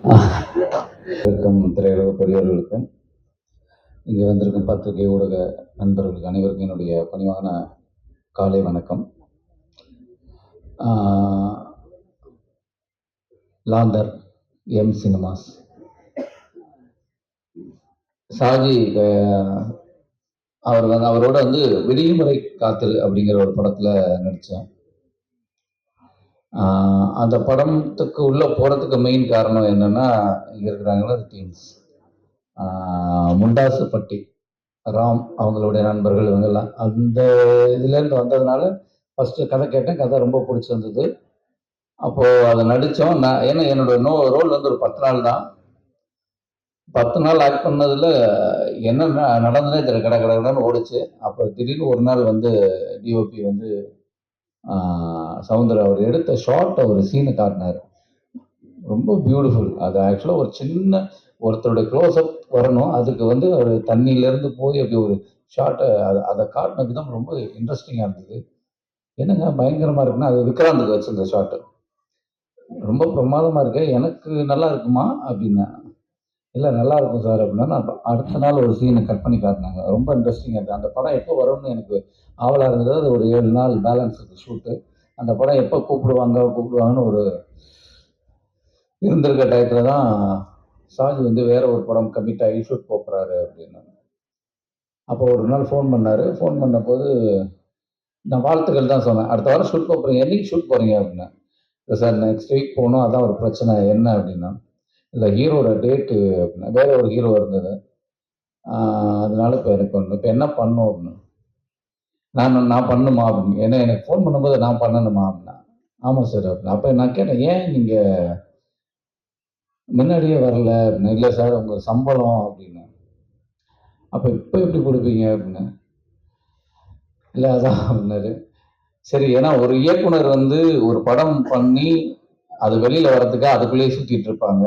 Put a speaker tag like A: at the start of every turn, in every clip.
A: இருக்கும் திரையுலக பெரியவர்களுக்கும் இங்கே வந்திருக்கும் பத்திரிகை ஊடக நண்பர்களுக்கு அனைவருக்கும் என்னுடைய பணிவான காலை வணக்கம். லாந்தர் எம் சினிமாஸ் ஷாஜி அவரோட விடியுமுறை காத்தல் அப்படிங்கிற ஒரு படத்துல நடித்தேன். அந்த படத்துக்கு உள்ள போறதுக்கு மெயின் காரணம் என்னன்னா, இங்க இருக்கிறாங்களா டீம்ஸ், முண்டாசுப்பட்டி ராம் அவங்களுடைய நண்பர்கள் இவங்கெல்லாம் அந்த இதுலேருந்து வந்ததுனால ஃபஸ்ட்டு கதை கேட்டேன். கதை ரொம்ப பிடிச்சிருந்தது. அப்போது அதை நடித்தோம். ஏன்னா என்னோட ரோல் ஒரு 10 நாள் தான். 10 நாள் ஆக்ட் பண்ணதில் என்ன நடந்ததே தெரியல. கடன்னு ஓடிச்சு. அப்போ திடீர்னு ஒரு நாள் டிஓபி சவுந்தர் அவர் எடுத்த ஷார்ட் ஒரு சீனை காட்டினார். ரொம்ப பியூட்டிஃபுல். அது ஆக்சுவலாக ஒரு சின்ன ஒருத்தருடைய க்ளோஸ்அப் வரணும். அதுக்கு அவர் தண்ணியிலேருந்து போய் அப்படி ஒரு ஷார்ட்டை அதை காட்டின விதம் ரொம்ப இன்ட்ரெஸ்டிங்காக இருந்தது. என்னங்க பயங்கரமாக இருக்குன்னா, அது விக்ராந்துக்கு வச்சிருந்த ஷார்ட்டு. ரொம்ப பிரமாதமாக இருக்கு, எனக்கு நல்லா இருக்குமா அப்படின்னா, இல்லை நல்லா இருக்கும் சார் அப்படின்னா. நான் அடுத்த நாள் ஒரு சீனை கட் பண்ணி காட்டினாங்க. ரொம்ப இன்ட்ரெஸ்டிங்காக இருக்குது. அந்த படம் எப்போ வரும்னு எனக்கு ஆவலாக இருந்தது. அது ஒரு 7 நாள் பேலன்ஸ் இருக்குது ஷூட்டு. அந்த படம் எப்போ கூப்பிடுவாங்கன்னு ஒரு இருந்திருக்க டயத்தில் தான் ஷாஜி வேற ஒரு படம் கமிட் ஆகி ஷூட் போகிறாரு அப்படின்னு. அப்போ ஒரு நாள் ஃபோன் பண்ணார். ஃபோன் பண்ணபோது நான் வாழ்த்துக்கள் தான் சொன்னேன். அடுத்த வாரம் ஷூட் போகிறீங்க, என்னைக்கு ஷூட் போகிறீங்க அப்படின்னா. இல்லை சார் நெக்ஸ்ட் வீக் போகணும், அதான் ஒரு பிரச்சனை. என்ன அப்படின்னா, இல்லை ஹீரோட டேட்டு அப்படின்னா, வேற ஒரு ஹீரோ இருந்தது, அதனால இப்போ எனக்கு இப்போ என்ன பண்ணும் அப்படின்னு. நான் பண்ணுமா அப்படின்னு. ஏன்னா எனக்கு ஃபோன் பண்ணும்போது நான் பண்ணணுமா அப்படின்னா. ஆமாம் சார் அப்படின்னா. அப்போ நான் கேட்டேன், ஏன் நீங்கள் முன்னாடியே வரல அப்படின்னா. இல்லை சார் உங்கள் சம்பளம் அப்படின்னு. அப்போ இப்போ எப்படி கொடுப்பீங்க அப்படின்னு. இல்லை அதான் அப்படின்னாரு. சரி, ஏன்னா ஒரு இயக்குனர் ஒரு படம் பண்ணி அது வெளியில வர்றதுக்காக அதுக்குள்ளேயே சுத்திட்டு இருப்பாங்க.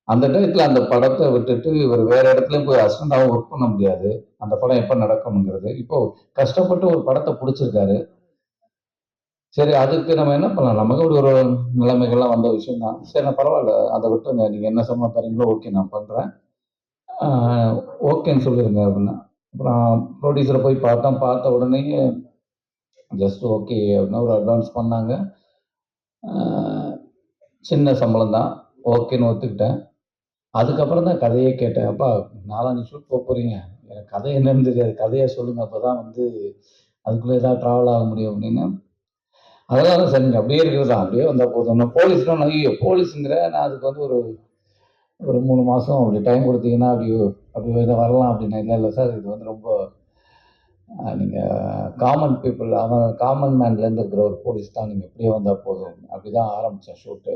A: அந்த டயத்துல அந்த படத்தை விட்டுட்டு இவர் வேற இடத்துலயும் போய் அசிஸ்டண்டாவும் ஒர்க் பண்ண முடியாது. அந்த படம் எப்ப நடக்கும்ங்கிறது. இப்போ கஷ்டப்பட்டு ஒரு படத்தை பிடிச்சிருக்காரு. சரி, அதுக்கு நம்ம என்ன பண்ணலாம்? நமக்கு ஒரு நிலைமைகள்லாம் வந்த விஷயம் தான். சரி, நான் பரவாயில்ல, அதை விட்டுங்க, நீங்க என்ன சம்பளம் தரீங்களோ ஓகே நான் பண்றேன், ஓகேன்னு சொல்லிருங்க அப்படின்னா. அப்புறம் ப்ரொடியூசரை போய் பார்த்த உடனே ஜஸ்ட் ஓகே அப்படின்னா ஒரு அட்வான்ஸ் பண்ணாங்க. சின்ன சம்பளம் தான், ஓகேன்னு ஒத்துக்கிட்டேன். அதுக்கப்புறம் தான் கதையே கேட்டேன். அப்பா 4-5 ஷூட் போகிறீங்க, எனக்கு கதை என்னன்னு தெரியாது, கதையை சொல்லுங்க, அப்போ தான் அதுக்குள்ளே ஏதாவது ட்ராவல் ஆக முடியும் அப்படின்னு. அதெல்லாம் தான் சரிங்க, அப்படியே இருக்கிறது தான், அப்படியே வந்தால் போதும். நான் போலீஸ்லாம் ஐயோ போலீஸுங்கிற, நான் அதுக்கு ஒரு 3 மாதம் அப்படி டைம் கொடுத்தீங்கன்னா அப்படி வரலாம் அப்படின்னா. இல்லை சார், இது ரொம்ப நீங்கள் காமன் பீப்புள், காமன் மேன்லேருந்து இருக்கிற ஒரு போலீஸ் தான், நீங்கள் இப்படியே வந்தால் போதும். அப்படி தான் ஆரம்பித்தேன் ஷூட்டு.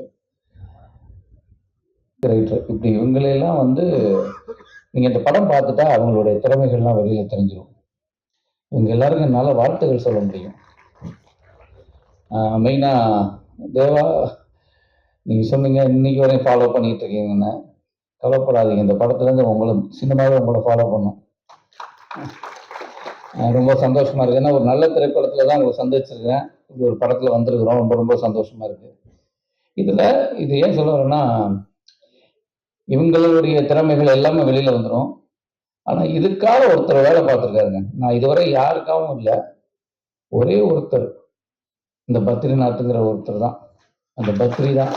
A: ரைட்டர் இப்படி இவங்களையெல்லாம் நீங்கள் இந்த படம் பார்த்துட்டா அவங்களுடைய திறமைகள்லாம் வெளியில் தெரிஞ்சிடும். இவங்க எல்லாருக்கும் என்னால் வாழ்த்துக்கள் சொல்ல முடியும். மெயினாக தேவா, நீங்கள் சொன்னீங்க இன்னைக்கு வரையும் ஃபாலோ பண்ணிட்டு இருக்கீங்கன்னு. கவலைப்படாதீங்க, இந்த படத்துலேருந்து சினிமாவே உங்களை ஃபாலோ பண்ணும். ரொம்ப சந்தோஷமா இருக்கு. ஏன்னா ஒரு நல்ல திரைப்படத்துல தான் உங்களை சந்திச்சிருக்கேன். இப்படி ஒரு படத்துல வந்திருக்கிறோம். ரொம்ப ரொம்ப சந்தோஷமா இருக்கு. இது ஏன் சொல்ல வரேன்னா, இவங்களுடைய திறமைகள் எல்லாமே வெளியில வந்துடும். ஆனா இதுக்காக ஒருத்தர் வேலை பார்த்துருக்காருங்க. நான் இதுவரை யாருக்காகவும் இல்லை, ஒரே ஒருத்தர், இந்த பத்ரிநாத்துங்கிற ஒருத்தர் தான். அந்த பத்ரி தான்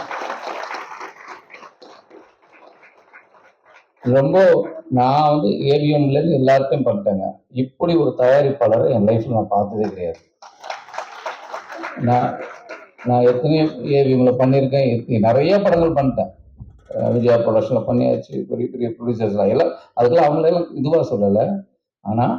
A: ரொம்ப, நான் ஏவிஎம்லேருந்து எல்லாருக்கும் பண்ணிட்டேங்க. இப்படி ஒரு தயாரிப்பாளரை என் லைஃப்ல நான் பார்த்ததே கிடையாது. நான் எத்தனையோ ஏவிஎம்ல பண்ணியிருக்கேன், நிறைய படங்கள் பண்ணிட்டேன். விஜயா ப்ரொடக்ஷன்ல பண்ணியாச்சு, பெரிய பெரிய ப்ரொடியூசர்ஸ்லாம் எல்லாம், அதுக்கெல்லாம் அவங்களெல்லாம் இதுவாக சொல்லலை. ஆனால்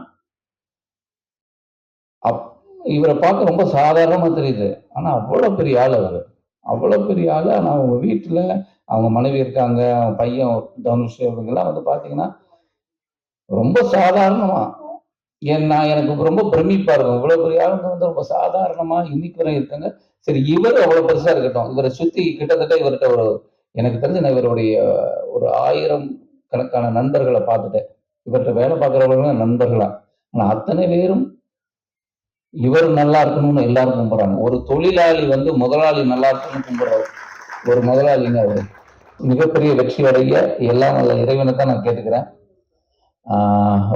A: இவரை பார்க்க ரொம்ப சாதாரணமாக தெரியுது. ஆனால் அவ்வளோ பெரிய ஆள் அவர், அவ்வளோ பெரிய ஆள். ஆனால் அவங்க வீட்டில் அவங்க மனைவி இருக்காங்க, அவங்க பையன் தனுஷ், இவங்கெல்லாம் பார்த்தீங்கன்னா ரொம்ப சாதாரணமா, எனக்கு ரொம்ப பிரமிப்பா இருக்கும். இவ்வளவு பெரிய ஆளுங்க ரொம்ப சாதாரணமா இன்னைக்கு வரை இருக்காங்க. சரி, இவர் அவ்வளவு பெருசா இருக்கட்டும், இவரை சுத்தி கிட்டத்தட்ட இவர்கிட்ட எனக்கு தெரிஞ்ச நான் இவருடைய ஒரு 1000 கணக்கான நண்பர்களை பார்த்துட்டேன். இவர்கிட்ட வேலை பார்க்குறவங்களும் நண்பர்களா. ஆனா அத்தனை பேரும் இவர் நல்லா இருக்கணும்னு எல்லாரும் கும்பிடுறாங்க. ஒரு தொழிலாளி முதலாளி நல்லா இருக்கணும்னு கும்பிடுறாரு. ஒரு முதலாளிங்க அவரு. மிகப்பெரிய வெற்றி அடைய எல்லாம் நல்ல இறைவனை தான் நான் கேட்டுக்கிறேன்.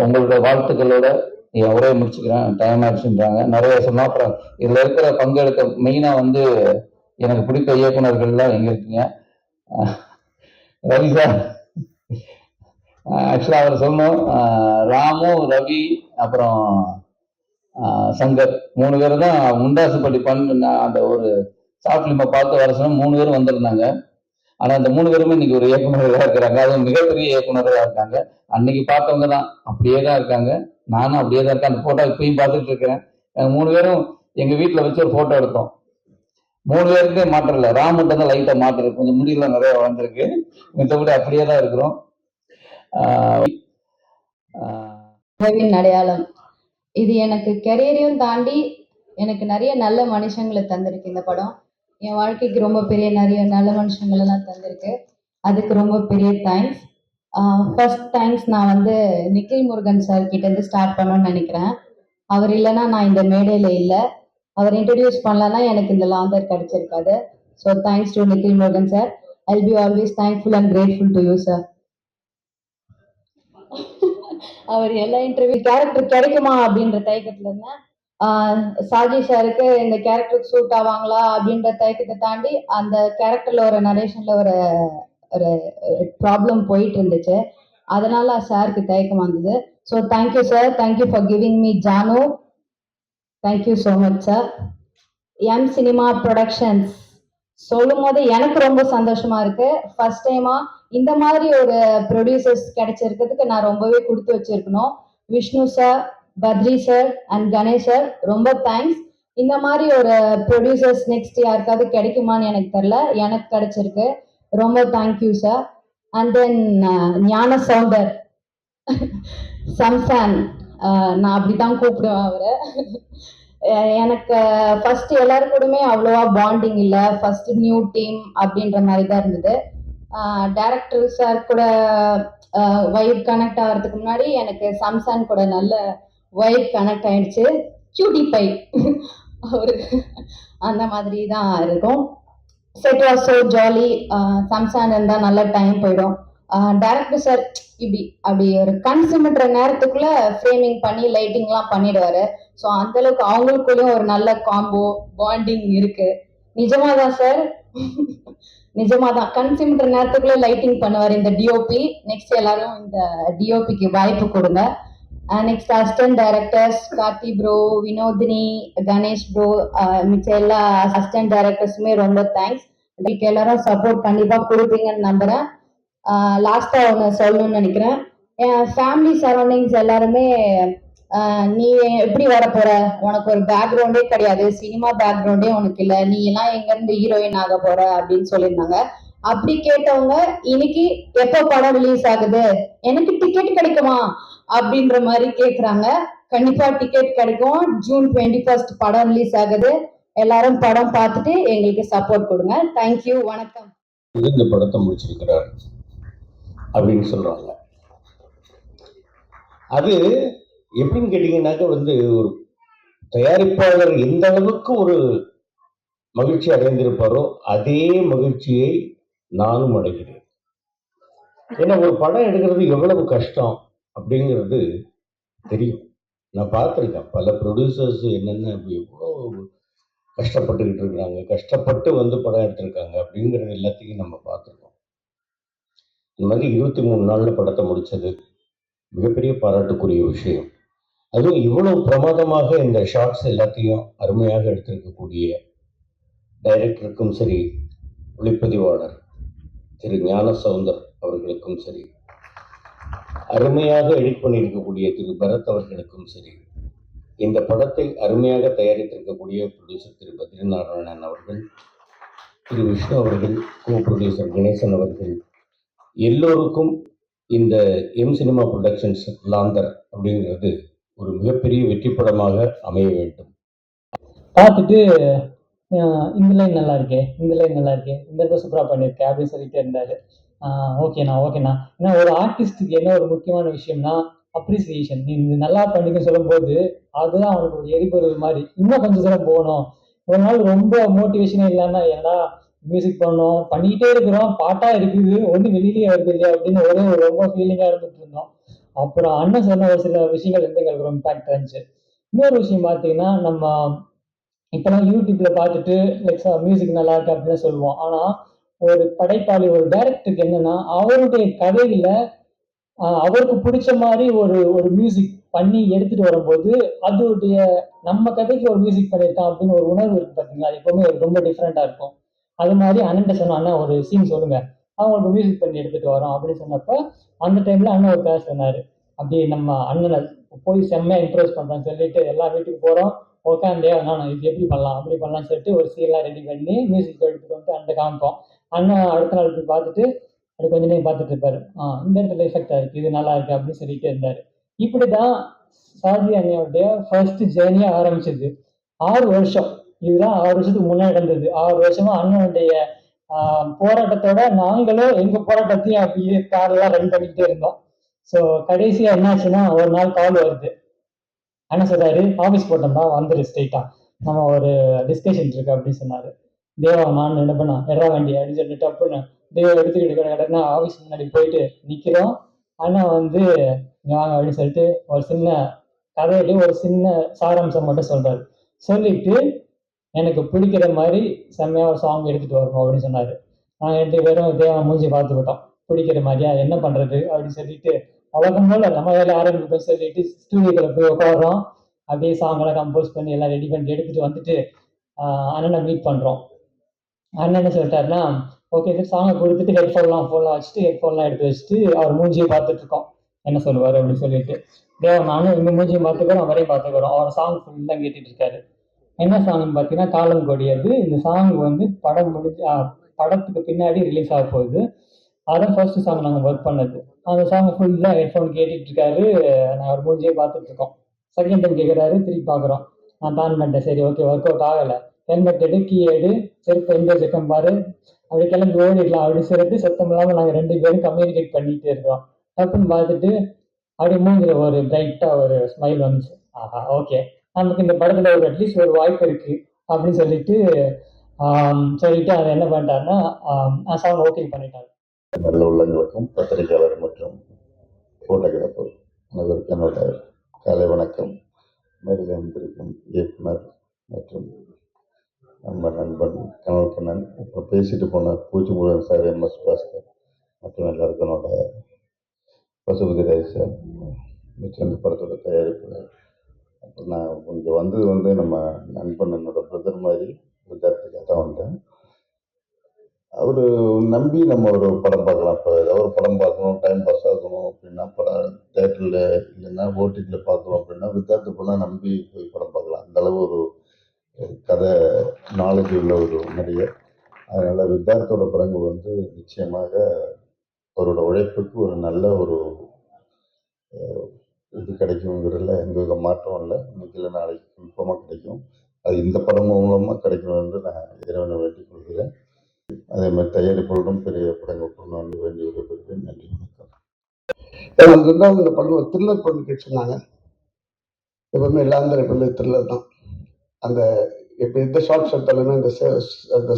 A: உங்களோட வாழ்த்துக்களோட என் உரையை முடிச்சுக்கிறேன். டைம் ஆயிடுச்சுன்றாங்க. நிறைய சொன்னா அப்புறம் இதுல இருக்கிற பங்கெடுக்க மெயினா வந்து எனக்கு பிடித்த இயக்குனர்கள்லாம் எங்க இருக்கீங்க? ரவி சார் ஆக்சுவலா அவர் சொன்னோம். ராமு, ரவி, அப்புறம் சங்கர் 3 பேர் தான் முண்டாசுப்பட்டி அந்த ஒரு ஷார்ட் ஃபிலிமை பார்த்து வர சொன்னா 3 பேரும் வந்திருந்தாங்க. ஆனா அந்த 3 பேருமே இன்னைக்கு ஒரு இயக்குனர்களா இருக்கிறாங்க. அதுவும் மிகப்பெரிய இயக்குனர்களா இருக்காங்க. அன்னைக்கு பார்த்தவங்க தான் அப்படியே தான் இருக்காங்க. நானும் அப்படியே தான் இருக்கேன். அந்த போட்டோ இப்பயும் பார்த்துட்டு இருக்கிறேன். 3 பேரும் எங்க வீட்டுல வச்சு ஒரு போட்டோ எடுத்தோம். 3 பேருக்குமே மாற்றம் இல்லை. ராம் மட்டும் தான் லைட்டா மாற்றம் இருக்கு. கொஞ்சம் முடியெல்லாம் நிறைய வளர்ந்துருக்கு. மற்றபடி அப்படியே தான் இருக்கிறோம்.
B: அடையாளம் இது எனக்கு கெரியரையும் தாண்டி எனக்கு நிறைய நல்ல மனுஷங்களை தந்திருக்கு இந்த படம். என் வாழ்க்கைக்கு ரொம்ப பெரிய நிறைய நல்ல மனுஷங்களை எல்லாம் தந்திருக்கு. அதுக்கு ரொம்ப பெரிய தேங்க்ஸ். ஃபர்ஸ்ட் தேங்க்ஸ் நான் வந்து நிக்கில் முருகன் சார் கிட்ட இருந்து ஸ்டார்ட் பண்ணணும்னு நினைக்கிறேன். அவர் இல்லைன்னா நான் இந்த மேடையில இல்லை. அவர் இன்ட்ரடியூஸ் பண்ணலன்னா எனக்கு இந்த லாந்தர் கிடைச்சிருக்காது. So thanks to Nikhil Murugan sir. I be always thankful and grateful to you sir. அவர் எல்லா இன்டர்வியூ கேரக்டர் கிடைக்குமா அப்படின்ற தயக்கத்துல இருந்தேன். சாஜி சாருக்கு இந்த கேரக்டருக்கு சூட் ஆவாங்களா அப்படின்ற தயக்கத்தை தாண்டி அந்த கேரக்டர்ல ஒரு நரேஷன்ல ஒரு ஒரு ப்ராப்ளம் போயிட்டு இருந்துச்சு. அதனால சாருக்கு தயக்கம் வந்தது. So thank you sir. Thank you for giving me Jaanu. Thank you so much sir. M Cinema Productions சொல்லும் போது எனக்கு ரொம்ப சந்தோஷமா இருக்கு. ஃபர்ஸ்ட் டைமா இந்த மாதிரி ஒரு ப்ரொடியூசர்ஸ் கிடைச்சிருக்கிறதுக்கு நான் ரொம்பவே கொடுத்து வச்சிருக்கணும். Vishnu sir, Badri sir and Ganesh sir ரொம்ப தேங்க்ஸ். இந்த மாதிரி ஒரு ப்ரொடியூசர்ஸ் நெக்ஸ்ட் யாருக்காவது கிடைக்குமான்னு எனக்கு தெரியல. எனக்கு கிடைச்சிருக்கு. ரொம்ப தேங்க்யூ சார். அண்ட் தென் ஞான சவுண்டர் சம்சான், நான் அப்படிதான் கூப்பிடுவேன் அவரை. எனக்கு ஃபர்ஸ்ட் எல்லாரும் கூடமே அவ்வளோவா பாண்டிங் இல்லை. ஃபர்ஸ்ட் நியூ டீம் அப்படின்ற மாதிரி தான் இருந்தது. டைரக்டர் சார் கூட வைப் கனெக்ட் ஆகிறதுக்கு முன்னாடி எனக்கு சம்சான் கூட நல்ல வைப் கனெக்ட் ஆயிடுச்சு. கியூட்டி பை ஒரு அந்த மாதிரி தான் இருக்கும். Set was so jolly. Samson இருந்தால் நல்ல டைம் போயிடும். டைரக்டர் சார் அப்படி ஒரு கண் சிமிட்டுற நேரத்துக்குள்ள ஃப்ரேமிங் பண்ணி லைட்டிங்லாம் பண்ணிடுவாரு. ஸோ அந்த அளவுக்கு அவங்களுக்குள்ளேயும் ஒரு நல்ல காம்போ பாண்டிங் இருக்கு. நிஜமாதான் சார், நிஜமாதான் கண் சிமிட்டுற நேரத்துக்குள்ள லைட்டிங் பண்ணுவார் இந்த டிஓபி. நெக்ஸ்ட் எல்லாரும் இந்த டிஓபிக்கு வாய்ப்பு கொடுங்க. Next assistant directors Karthi bro, Vinodhini, Ganesh bro, மிச்ச எல்லா அசிஸ்டன்ட் டைரக்டர்ஸுமே ரொம்ப தேங்க்ஸ். இதுக்கு எல்லாரும் சப்போர்ட் கண்டிப்பா கொடுப்பீங்கன்னு நம்புறேன். லாஸ்டா ஒன்று சொல்லணும்னு நினைக்கிறேன். என் ஃபேமிலி சரௌண்டிங்ஸ் எல்லாருமே நீ எப்படி வரப்போற, உனக்கு ஒரு பேக்ரவுண்டே கிடையாது, சினிமா பேக்ரவுண்டே உனக்கு இல்லை, நீ எல்லாம் எங்க இருந்து ஹீரோயின் ஆக போற அப்படின்னு சொல்லியிருந்தாங்க. அப்படி கேட்டவங்க இன்னைக்கு எப்போ படம் ரிலீஸ் ஆகுது, எனக்கு டிக்கெட் கிடைக்குமா அப்படின்ற மாதிரி கேக்குறாங்க. கண்டிப்பா டிக்கெட் கிடைக்கும். ஜூன் 21 படம் ரிலீஸ் ஆகுது. எல்லாரும் படம் பார்த்துட்டு எங்களுக்கு சப்போர்ட் கொடுங்க. தேங்க்யூ, வணக்கம்.
C: இந்த படத்தை முடிச்சிருக்கிறார் அப்படின்னு சொல்றாங்க. அது எப்படின்னு கேட்டீங்கன்னாக்க வந்து ஒரு தயாரிப்பாளர் எந்த அளவுக்கு ஒரு மகிழ்ச்சி அடைந்திருப்பாரோ அதே மகிழ்ச்சியை நானும் அடைகிறேன். ஏன்னா ஒரு படம் எடுக்கிறது எவ்வளவு கஷ்டம் அப்படிங்கிறது தெரியும். நான் பார்த்துருக்கேன் பல ப்ரொடியூசர்ஸ் என்னென்ன எவ்வளோ கஷ்டப்பட்டுக்கிட்டு இருக்கிறாங்க, கஷ்டப்பட்டு வந்து படம் எடுத்திருக்காங்க அப்படிங்கிறது எல்லாத்தையும் நம்ம பார்த்துருக்கோம். இந்த மாதிரி 23 நாள்ல படத்தை முடிச்சது மிகப்பெரிய பாராட்டுக்குரிய விஷயம். அதுவும் இவ்வளவு பிரமாதமாக இந்த ஷார்ட்ஸ் எல்லாத்தையும் அருமையாக எடுத்திருக்கக்கூடிய டைரக்டருக்கும் சரி, ஒளிப்பதிவாளர் திரு ஞான சவுந்தர் அவர்களுக்கும் சரி, அருமையாக எடிட் பண்ணியிருக்கக்கூடிய திரு பரத் அவர்களுக்கும் சரி, இந்த படத்தை அருமையாக தயாரித்திருக்கக்கூடிய ப்ரொடியூசர் திரு பத்ரிநாராயணன் அவர்கள், திரு விஷ்ணு அவர்கள், கோ ப்ரொடியூசர் கணேசன் அவர்கள், எல்லோருக்கும் இந்த எம் சினிமா ப்ரொடக்ஷன்ஸ் லாந்தர் அப்படிங்கிறது ஒரு மிகப்பெரிய வெற்றி படமாக அமைய வேண்டும்.
D: பார்த்துட்டு இந்த லைன் நல்லா இருக்கே, இந்த லைன் நல்லா இருக்கே, இந்த இடத்த சூப்பராக பண்ணியிருக்கேன் அப்படின்னு சொல்லிட்டு இருந்தாரு. ஓகேண்ணா ஓகேண்ணா. ஏன்னா ஒரு ஆர்டிஸ்ட்டுக்கு என்ன ஒரு முக்கியமான விஷயம்னா அப்ரிசியேஷன். நீ இது நல்லா பண்ணிக்க சொல்லும்போது அதுதான் அவனுக்கு ஒரு எரிபொருள் மாதிரி. இன்னும் கொஞ்சம் தூரம் போகணும். ஒரு நாள் ரொம்ப மோட்டிவேஷனே இல்லாமல் ஏன்னா மியூசிக் பண்ணோம், பண்ணிக்கிட்டே இருக்கிறோம், பாட்டா இருக்குது, ஒண்ணு வெளியிலயே வருது இல்லையா அப்படின்னு ஒரே ஒரு ரொம்ப ஃபீலிங்கா இருந்துட்டு இருந்தோம். அப்புறம் அண்ணன் சொன்ன ஒரு சில விஷயங்கள் வந்து எங்களுக்கு ரொம்ப இம்பாக்ட் இருந்துச்சு. இன்னொரு விஷயம் பார்த்தீங்கன்னா, நம்ம இப்பலாம் யூடியூப்ல பார்த்துட்டு லைக் மியூசிக் நல்லா இருக்கு அப்படின்னு சொல்லுவோம். ஆனா ஒரு படைப்பாளி, ஒரு டைரக்டருக்கு என்னன்னா, அவருடைய கதையில அவருக்கு பிடிச்ச மாதிரி ஒரு ஒரு மியூசிக் பண்ணி எடுத்துட்டு வரும்போது, அதோடைய நம்ம கதைக்கு ஒரு மியூசிக் பண்ணியிருக்கான் அப்படின்னு ஒரு உணர்வு இருக்கு பார்த்தீங்களா? அது எப்பவுமே ரொம்ப டிஃபரெண்ட்டா இருக்கும். அது மாதிரி அண்ணன்ட்ட சொன்னேன், "அண்ணா ஒரு சீன் சொல்லுங்க. அவங்களுக்கு மியூசிக் பண்ணி எடுத்துட்டு வரோம்." அப்படின்னு சொன்னப்ப, அந்த டைம்ல அண்ணன் ஒரு கதை சொன்னாரு. அப்படியே நம்ம அண்ணன போய் செம்மையா இம்ப்ரெஸ் பண்றோம்ன்னு சொல்லிட்டு எல்லா வீட்டுக்கு போறோம். உட்காந்து அண்ணா இது எப்படி பண்ணலாம்? அப்படி பண்ணலாம்ன்னு சொல்லிட்டு ஒரு சீன்லாம் ரெடி பண்ணி மியூசிக் எடுத்துட்டு வந்து அண்ணன்ட்ட காமிப்போம். அண்ணன் அடுத்த நாள் போய் பார்த்துட்டு அப்படி கொஞ்ச நேரம் பார்த்துட்டு இருப்பாரு. இந்த இடத்துல எஃபெக்ட்டா இருக்கு. இது நல்லா இருக்கு அப்படின்னு சொல்லிட்டே இருந்தாரு. இப்படிதான் சார்லி அண்ணனுடைய ஃபர்ஸ்ட் ஜேர்னியே ஆரம்பிச்சது. 6 வருஷம். இதுதான் 6 வருஷத்துக்கு முன்னாடி நடந்தது. 6 வருஷமா அண்ணனுடைய போராட்டத்தோட நாங்களும் எங்க போராட்டத்தையும் அப்படியே பேரலா ரன் பண்ணிக்கிட்டே இருந்தோம். ஸோ கடைசியா என்னாச்சுன்னா, ஒரு நாள் கால் வருது. அண்ணன் சொல்றாரு, "ஆஃபீஸ் போட்டோம்டா வந்துரு ஸ்ட்ரெயிட்டா. நம்ம ஒரு டிஸ்கஷன் இருக்கு" அப்படின்னு சொன்னாரு. தேவா நான் என்ன பண்ணா, "எட்றா வண்டி" அப்படின்னு சொல்லிட்டு டப்புன்னு தேவா எடுத்துக்கிட்டு கடகடன்னு ஆஃபீஸ் முன்னாடி போயிட்டு நிக்கிறோம். அண்ணா வந்து, "இங்க வாங்க" அப்படின்னு சொல்லிட்டு ஒரு சின்ன கதையிலே ஒரு சின்ன சாராம்சம் மட்டும் சொல்றாரு. சொல்லிட்டு, "எனக்கு பிடிக்கிற மாதிரி செம்மையா ஒரு சாங் எடுத்துட்டு வரணும்" அப்படின்னு சொன்னாரு. நாங்க 2 பேரும் தேவா மூஞ்சிய பார்த்துக்கிட்டோம். பிடிக்கிற மாதிரியா, என்ன பண்றது அப்படின்னு சொல்லிட்டு, வழக்கம் போல நம்ம வேலைய ஆரம்பிப்போம்னு சொல்லிட்டு ஸ்டூடியோக்குள்ள போய் உட்கார்றோம். அப்படியே சாங் எல்லாம் கம்போஸ் பண்ணி எல்லாம் ரெடி பண்ணி எடுத்துட்டு வந்துட்டு, அண்ணனை மீட் பண்றோம். அண்ணன் என்ன சொல்லிட்டாருன்னா, ஓகே சார் சாங்க குடுத்துட்டு ஃபோன்லாம் வச்சுட்டு ஹெட்ஃபோன்லாம் எடுத்து வச்சுட்டு அவர் மூஞ்சிய பார்த்துட்டு இருக்கோம். என்ன சொல்லுவாரு அப்படின்னு சொல்லிட்டு. நானும் எங்க மூஞ்சியும் பார்த்துக்கிறோம், அவரையும் பார்த்துக்கிறோம். அவர் சாங் ஃபுல்லா கேட்டுட்டு இருக்காரு. என்ன சாங்ன்னு பார்த்தீங்கன்னா, காலம் கொடியது. இந்த சாங் வந்து படம் முடிஞ்சு படத்துக்கு பின்னாடி ரிலீஸ் ஆக போகுது. அதான் ஃபர்ஸ்ட் சாங் நாங்க ஒர்க் பண்ணது. அந்த சாங் ஃபுல்லா ஹெட்ஃபோன் கேட்டுட்டு இருக்காரு. நான் அவர் மூஞ்சியே பார்த்துட்டு இருக்கோம். செகண்ட் டைம் கேட்குறாரு, திருப்பி பார்க்குறோம். நான் பிளான் பண்ணிட்டேன். சரி ஓகே ஒர்க் அவுட் ஆகல. ஹெல்மெட் எடு, கீ எடு, செருப்பு எங்க வச்சிருக்கேன் பாரு, அப்படியே கிளம்பி ஓடிடலாம் அப்படின்னு சொல்லிட்டு சத்தம் இல்லாம நாங்க 2 பேரும் கம்யூனிகேட் பண்ணிட்டே இருக்கோம். டப்புன்னு பார்த்துட்டு அப்படியே மூஞ்சில ஒரு பிரைட்டா ஒரு ஸ்மைல் வந்துச்சு. ஆஹா ஓகே. நமக்கு இந்த படத்துல ஒரு அட்லீஸ்ட் ஒரு வாய்ப்பு இருக்கு அப்படின்னு சொல்லிட்டு சொல்லிட்டு அவர் என்ன பண்ணிட்டாருன்னா சாங் ஓகே பண்ணிட்டாரு.
E: நல்ல உள்ளங்களுக்கும் பத்திரிகையாளர் மற்றும் போட்டோகிராஃபர் அனைவருக்கும் என்னோட காலை வணக்கம். மேடையில் இருந்திருக்கும் இயக்குனர் மற்றும் நம்ம நண்பன் கனல் கண்ணன், இப்போ பேசிட்டு போன பூச்சி முருகன் சார், MS பாஸ்கர் மற்றும் எல்லாருக்கும் என்னோட பசுபதி ராய் சார், மிச்சம் இந்த படத்தோட தயாரிப்பாளர். அப்புறம் நான் இங்கே வந்தது வந்து நம்ம நண்பன் என்னோட பிரதர் மாதிரி வித்தியார்த்திக்காக தான் வந்தேன். அவர் நம்பி நம்ம ஒரு படம் பார்க்கலாம். இப்போ ஏதாவது ஒரு படம் பார்க்கணும், டைம் பாஸ் ஆகணும் அப்படின்னா படம் தேட்டரில் இல்லைன்னா ஓடிடியில் பார்க்குறோம் அப்படின்னா வித்தியார்த்தி படம் நம்பி போய் படம் பார்க்கலாம். அந்தளவு ஒரு கதை நாலேஜ் உள்ள ஒரு நடிகர். அதனால் வித்தியார்த்தோட படங்கள் வந்து நிச்சயமாக அவரோட உழைப்புக்கு ஒரு நல்ல ஒரு இது கிடைக்குங்கிறதுல எந்த வித மாற்றம் இல்லை. இன்னைக்கு இல்லை நாளைக்கு கன்ஃபார்மாக கிடைக்கும். அது இந்த படம் மூலமாக கிடைக்கணும் என்று நான் இறைவனை வேண்டிக் கொள்கிறேன். அதே மாதிரி தயாரிப்பாளரும் பெரிய படங்கள் பண்ண வேண்டி விரும்புகிறேன். நன்றி, வணக்கம்.
F: எனக்கு ரெண்டாவது இந்த படம் ஒரு த்ரில்லர் படம் சொன்னாங்க. எப்பவுமே எல்லாரும் எப்பவுமே த்ரில்லர் தான். அந்த இப்போ எந்த ஷார்ட்ஸ் எடுத்தாலுமே இந்த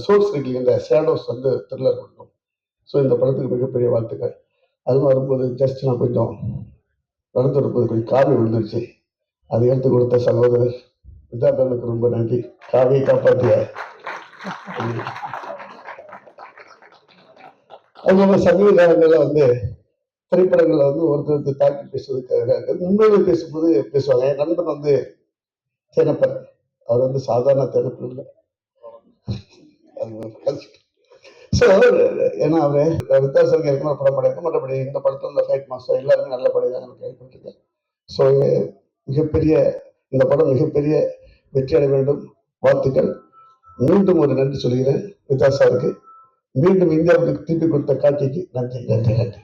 F: சோர்ஸ் இருக்கு, இந்த ஷேடோஸ் வந்து த்ரில்லர் கொடுக்கும். ஸோ இந்த படத்துக்கு மிகப்பெரிய வாழ்த்துக்கள். அதுவும் வரும்போது ஜஸ்ட் நான் கொஞ்சம் நடந்துருப்பது கொஞ்சம் காவி விழுந்துருச்சு. அதை எடுத்து கொடுத்த சகோதரர் வித்யாதனுக்கு ரொம்ப நன்றி. காவியை காப்பாற்றிய அவங்க சமீப காலங்களில் வந்து திரைப்படங்களில் வந்து ஒருத்தருக்கு தாக்கி பேசுவதற்காக உண்மையிலே பேசும்போது பேசுவாங்க. என் நண்பன் வந்து தேனப்பன், அவர் வந்து சாதாரண தேனப்பன் இல்லை. ஸோ ஏன்னா அவர் வித்தியாசம் ஏற்கனவே படம் படைக்கும், மற்றபடி இந்த படத்தில் இந்த ஃபைட் மாஸ்டர் எல்லாருமே நல்ல படம் தான் எனக்கு கேள்விப்பட்டிருக்கேன். ஸோ மிகப்பெரிய இந்த படம் மிகப்பெரிய வெற்றி அடைய வேண்டும். வாழ்த்துக்கள். மீண்டும் ஒரு நன்றி சொல்கிறேன் வித்தியாசாவுக்கு. மீண்டும் இந்தியாவுக்கு திருப்பி கொடுத்த காட்சிக்கு நன்றி நன்றி நன்றி.